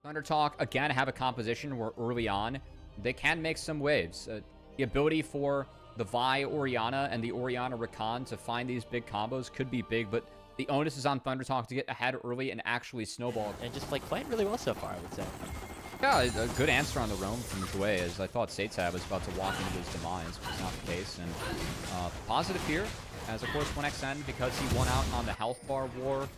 ThunderTalk, again, have a composition where early on, they can make some waves. The ability for the Vi Orianna and the Orianna Rakan to find these big combos could be big, but the onus is on ThunderTalk to get ahead early and actually snowball. And just like playing really well so far, I would say. Yeah, a good answer on the roam from Jouet, as I thought Seitab was about to walk into his demise, but it's not the case. And positive here, as of course 1xN, because he won out on the health bar war.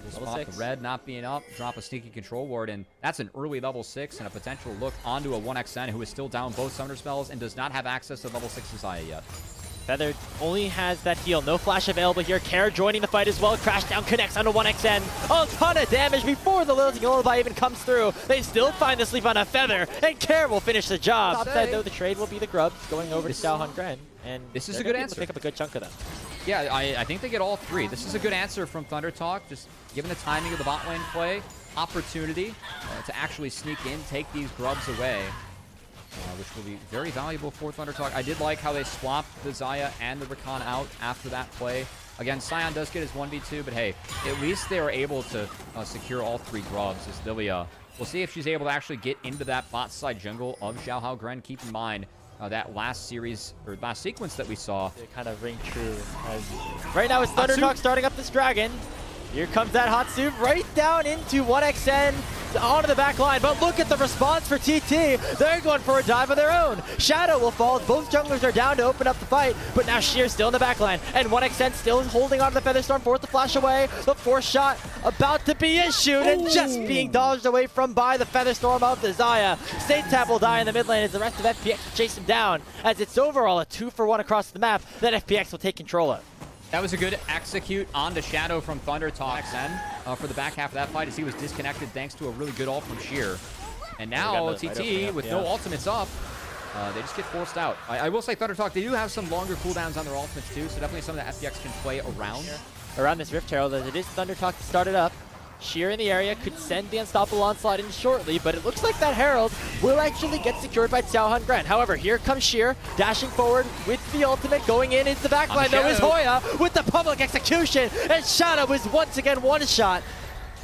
Will spot the red not being up, drop a sneaky control ward, and that's an early level 6 and a potential look onto a 1xN who is still down both summoner spells and does not have access to level 6 Desire yet. Feather only has that heal. No flash available here. Kara joining the fight as well. Crash down connects onto 1xN. A ton of damage before the Lilting Lullaby even comes through. They still find the sleep on a Feather, and Kara will finish the job. Topside though, the trade will be the Grubs going over to Xiaohan Gren, and this is a good answer. Pick up a good chunk of them. Yeah, I think they get all three. This is a good answer from ThunderTalk, just given the timing of the bot lane play, opportunity to actually sneak in, take these Grubs away. Which will be very valuable for ThunderTalk. I did like how they swapped the Xayah and the Rakan out after that play. Again, Sion does get his 1v2, but hey, at least they were able to secure all three Grubs as Lilia. We'll see if she's able to actually get into that bot side jungle of Xiaohao Gren. Keep in mind that last series, or last sequence that we saw. They kind of ring true. Right now it's ThunderTalk starting up this dragon. Here comes that hot soup right down into 1xN onto the back line. But look at the response for TT. They're going for a dive of their own. Shadow will fall. Both junglers are down to open up the fight. But now Sheer still in the back line. And 1xN still holding on to the Featherstorm. Forced the flash away. The force shot about to be issued. And just being dodged away from by the Featherstorm of the Xayah. Seitab will die in the mid lane as the rest of FPX will chase him down. As it's overall a 2-for-1 across the map that FPX will take control of. That was a good execute on the Shadow from ThunderTalk for the back half of that fight, as he was disconnected thanks to a really good ult from Sheer. And now TT, with no ultimates up, they just get forced out. I will say ThunderTalk, they do have some longer cooldowns on their ultimates too, so definitely something that FPX can play around this Rift Herald, as it is ThunderTalk to start it up. Sheer in the area could send the Unstoppable Onslaught in shortly, but it looks like that Herald will actually get secured by Xiaohan Gren. However, here comes Sheer, dashing forward with the ultimate, going in into the backline. Though is Hoya with the public execution, and Shadow is once again one-shot.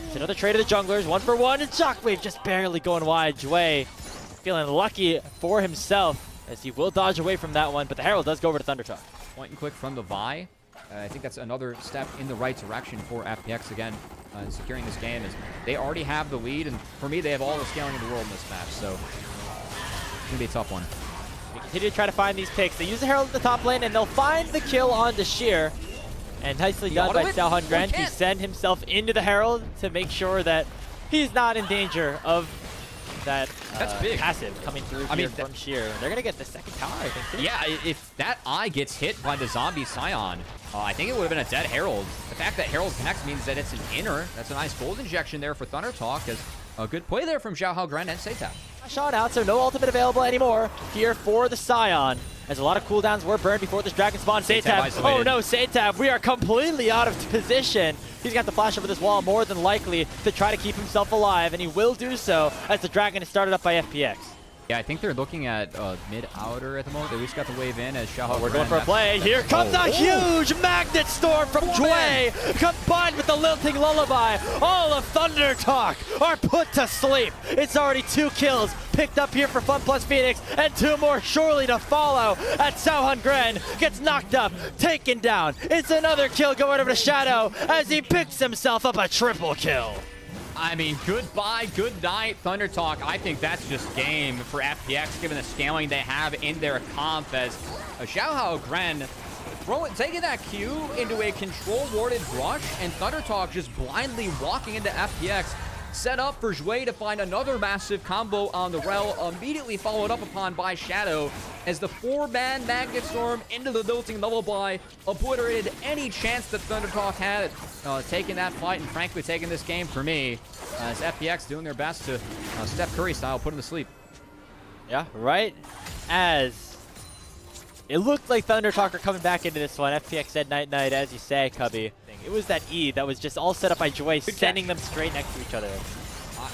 It's another trade of the junglers, 1-for-1, and Shockwave just barely going wide. Jouet feeling lucky for himself, as he will dodge away from that one, but the Herald does go over to ThunderTalk. Point and click from the Vi. I think that's another step in the right direction for FPX again, securing this game. As they already have the lead, and for me, they have all the scaling in the world in this match, so it's going to be a tough one. They continue to try to find these picks. They use the Herald at the top lane, and they'll find the kill on the Sheer. And nicely done by Xiaohan Gren to send himself into the Herald to make sure that he's not in danger of that passive coming through from Sheer. They're going to get the second tower, I think, too. Yeah, if that eye gets hit by the zombie Scion, I think it would have been a dead Herald. The fact that Herald connects means that it's an inner. That's a nice gold injection there for ThunderTalk, as a good play there from Xiaohao Gren and Seitab. Shot out, so no ultimate available anymore here for the Scion, as a lot of cooldowns were burned before this dragon spawn. Seitab, oh no, Seitab, we are completely out of position. He's got the flash over this wall, more than likely to try to keep himself alive, and he will do so as the dragon is started up by FPX. Yeah, I think they're looking at mid-outer at the moment. They at least got the wave in as Xiaohao. We're going for a play. Here comes a huge magnet storm from Jouet, combined with the Lilting Lullaby. All of ThunderTalk are put to sleep. It's already 2 kills picked up here for FunPlus Phoenix, and 2 more surely to follow. At Xiaohan Gren gets knocked up, taken down. It's another kill going over to Shadow as he picks himself up a triple kill. I mean, goodbye, good night, ThunderTalk. I think that's just game for FPX, given the scaling they have in their comp, as Xiaohao Gren taking that Q into a control-warded brush, and ThunderTalk just blindly walking into FPX, set up for Jouet to find another massive combo on the Rel, immediately followed up upon by Shadow, as the 4-man Magnet Storm into the Lilting Lullaby obliterated any chance that ThunderTalk had taking that fight, and frankly taking this game for me, as FPX doing their best to Steph Curry style put him to sleep. Yeah, right as it looked like ThunderTalk are coming back into this one. FPX said night-night, as you say, Cubby. It was that E that was just all set up by Jouet, sending them straight next to each other.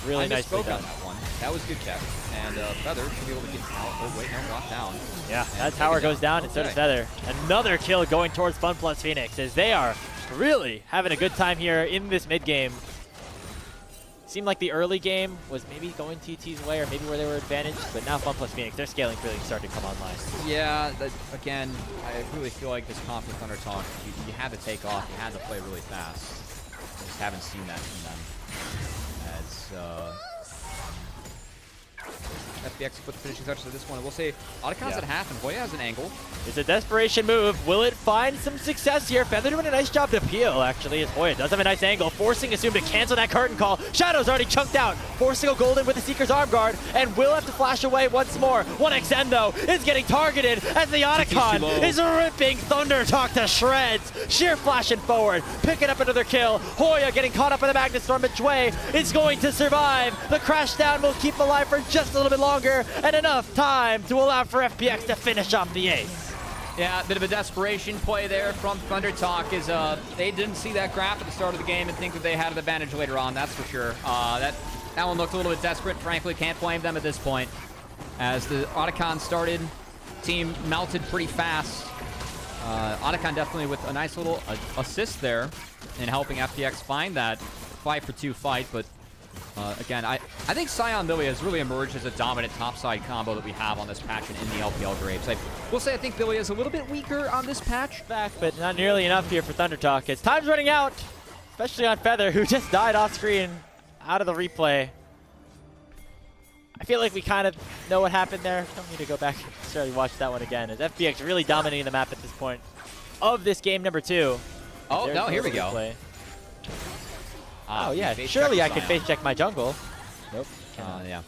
Really nicely done. That one. That was good catch. And Feather should be able to get out. Oh, wait, no, knocked down. Yeah, that tower goes down, and so does Feather. Another kill going towards FunPlus Phoenix, as they are really having a good time here in this mid-game. seemed like the early game was maybe going TT's way or maybe where they were advantaged, but now FunPlus Phoenix, their scaling really started to come online. Yeah, again, I really feel like this comp with ThunderTalk, you had to take off, you had to play really fast. I just haven't seen that from them. As FPX put the finishing touches to this one. We'll say Otacon's at half and Hoya has an angle. It's a desperation move. Will it find some success here? Feather doing a nice job to peel, actually, as Hoya does have a nice angle, forcing Assume to cancel that curtain call. Shadow's already chunked out, forcing a golden with the Seeker's arm guard, and will have to flash away once more. 1XN, though, is getting targeted as the Otacon is ripping ThunderTalk to shreds. Sheer flashing forward, picking up another kill. Hoya getting caught up in the Magnet Storm, but Jway is going to survive. The crash down will keep him alive for just a little bit longer, and enough time to allow for FPX to finish off the ace. Yeah, a bit of a desperation play there from ThunderTalk is they didn't see that graph at the start of the game and think that they had an advantage later on, that's for sure. That one looked a little bit desperate. Frankly, can't blame them at this point. As the Otacon started, team melted pretty fast. Otacon definitely with a nice little assist there in helping FPX find that 5-for-2 fight, but again, I think Sion Billy has really emerged as a dominant topside combo that we have on this patch and in the LPL grapes. I will say I think Billy is a little bit weaker on this patch. Back, but not nearly enough here for ThunderTalk. As time's running out, especially on Feather, who just died off screen out of the replay. I feel like we kind of know what happened there. Don't need to go back and necessarily watch that one again. As FPX really dominating the map at this point of this game number 2. Oh, no, here we go. Oh, yeah, surely I could face check my jungle. Nope. Yeah.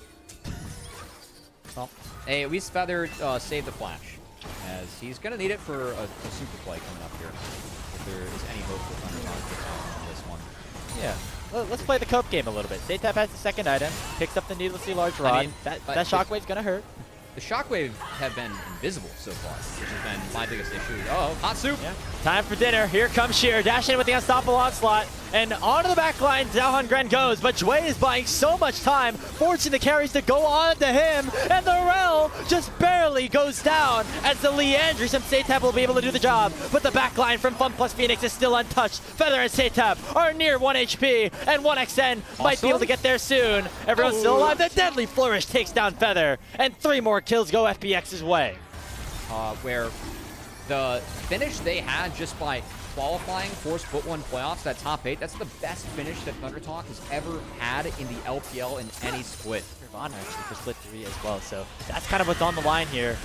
Well, hey, at least Feather saved the flash, as he's going to need it for a super play coming up here, if there is any hope for ThunderTalk on this one. Yeah. Well, let's play the cope game a little bit. Saytap has the second item, picks up the needlessly large rod. I mean, that shockwave's going to hurt. The shockwave have been invisible so far, which has been my biggest issue. Uh-oh, hot soup. Yeah. Time for dinner. Here comes Sheer, dashing in with the unstoppable onslaught. And onto the back line, Xiaohan Gren goes, but Jway is buying so much time, forcing the carries to go on to him, and the Rel just barely goes down as the Leandri from Saytap will be able to do the job. But the back line from FunPlus Phoenix is still untouched. Feather and Saytap are near 1 HP, and 1XN might be able to get there soon. Everyone's still alive. The deadly flourish takes down Feather, and 3 more kills go FPX's way. Where the finish they had just by qualifying for Split 1 playoffs, that top 8, that's the best finish that ThunderTalk has ever had in the LPL in any split. Nirvana actually for Split 3 as well, so that's kind of what's on the line here.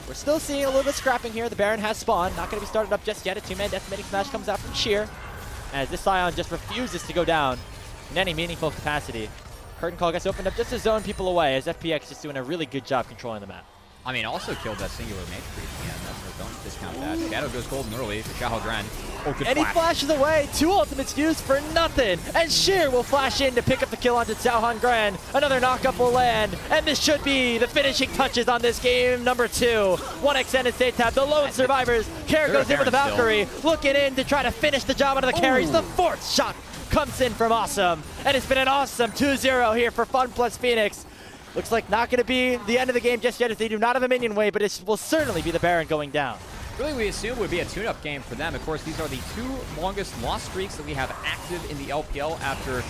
We're still seeing a little bit scrapping here. The Baron has spawned, not going to be started up just yet. A 2-man decimating smash comes out from Sheer, as this Sion just refuses to go down in any meaningful capacity. Curtain call gets opened up just to zone people away, as FPX just doing a really good job controlling the map. I mean, also killed that singular mage creep again. Don't discount that. Shadow goes golden early for Xiao Gren. Oh, good and flash. He flashes away. 2 ultimates used for nothing. And Sheer will flash in to pick up the kill onto Xiaohan Gren. Another knockup will land. And this should be the finishing touches on this game number 2. 1XN and Saytap, the lone survivors. Kara goes in with the Valkyrie, looking in to try to finish the job out of the carries. The 4th shot comes in from Awesome. And it's been an awesome 2-0 here for FunPlus Phoenix. Looks like not going to be the end of the game just yet, as they do not have a minion wave, but it will certainly be the Baron going down. Really, we assume would be a tune-up game for them. Of course, these are the 2 longest loss streaks that we have active in the LPL after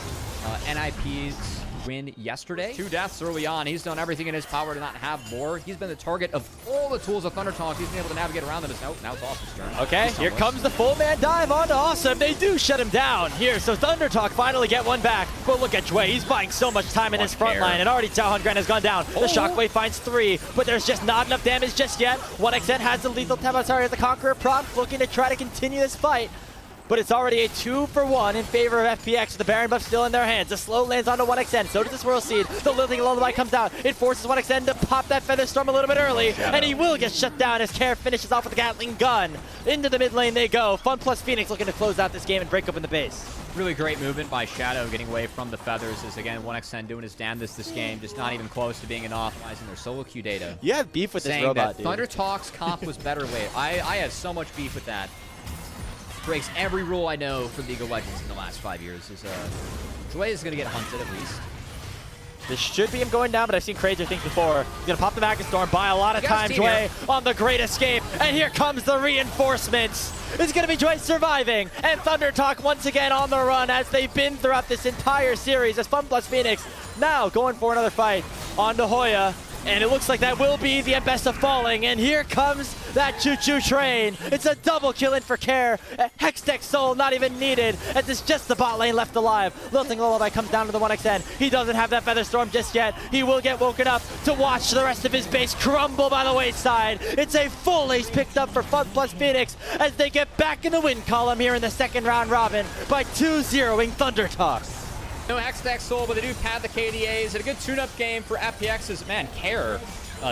NIP's win yesterday. 2 deaths early on. He's done everything in his power to not have more. He's been the target of all the tools of ThunderTalk. He's been able to navigate around them. Now it's Awesome's turn. Okay, here comes the full man dive onto Awesome. They do shut him down here, so ThunderTalk finally get one back. But look at Jway. He's buying so much time in his front line, and already Xiaohan Gren has gone down. The Shockwave finds 3, but there's just not enough damage just yet. 1XN has the lethal Tabasari as the Conqueror prompt, looking to try to continue this fight. But it's already a 2-for-1 in favor of FPX. The Baron buff still in their hands. The slow lands onto 1XN. So does the Swirl Seed. The Lilting Lullaby comes out. It forces 1XN to pop that Feather Storm a little bit early. And he will get shut down as Kara finishes off with the Gatling gun. Into the mid lane they go. FunPlus Phoenix looking to close out this game and break open the base. Really great movement by Shadow getting away from the Feathers. As again, 1XN doing his damnedest this game. Just not even close to being enough. Using their solo queue data. You have beef with this robot, dude. ThunderTalk's comp was better late. I had so much beef with that. Breaks every rule I know for League of Legends in the last 5 years. Jway is going to get hunted at least. This should be him going down, but I've seen crazier things before. He's gonna pop the Magnet Storm, buy a lot of time, Jway on the Great Escape, and here comes the reinforcements. It's gonna be Jway surviving, and ThunderTalk once again on the run as they've been throughout this entire series as FunPlus Phoenix now going for another fight onto Hoya. And it looks like that will be the Mbesta falling. And here comes that choo-choo train. It's a double kill in for Care. Hextech Soul not even needed. As it's just the bot lane left alive. Lilting Lullaby comes down to the 1xN. He doesn't have that Feather Storm just yet. He will get woken up to watch the rest of his base crumble by the wayside. It's a full ace picked up for FunPlus Phoenix as they get back in the win column here in the second round robin by 2-0ing ThunderTalk. No Hextech Soul, but they do pad the KDAs. And a good tune-up game for FPX's, man, Care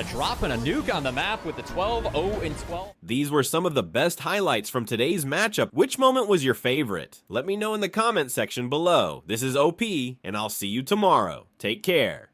dropping a nuke on the map with the 12-0-12. These were some of the best highlights from today's matchup. Which moment was your favorite? Let me know in the comment section below. This is OP, and I'll see you tomorrow. Take care.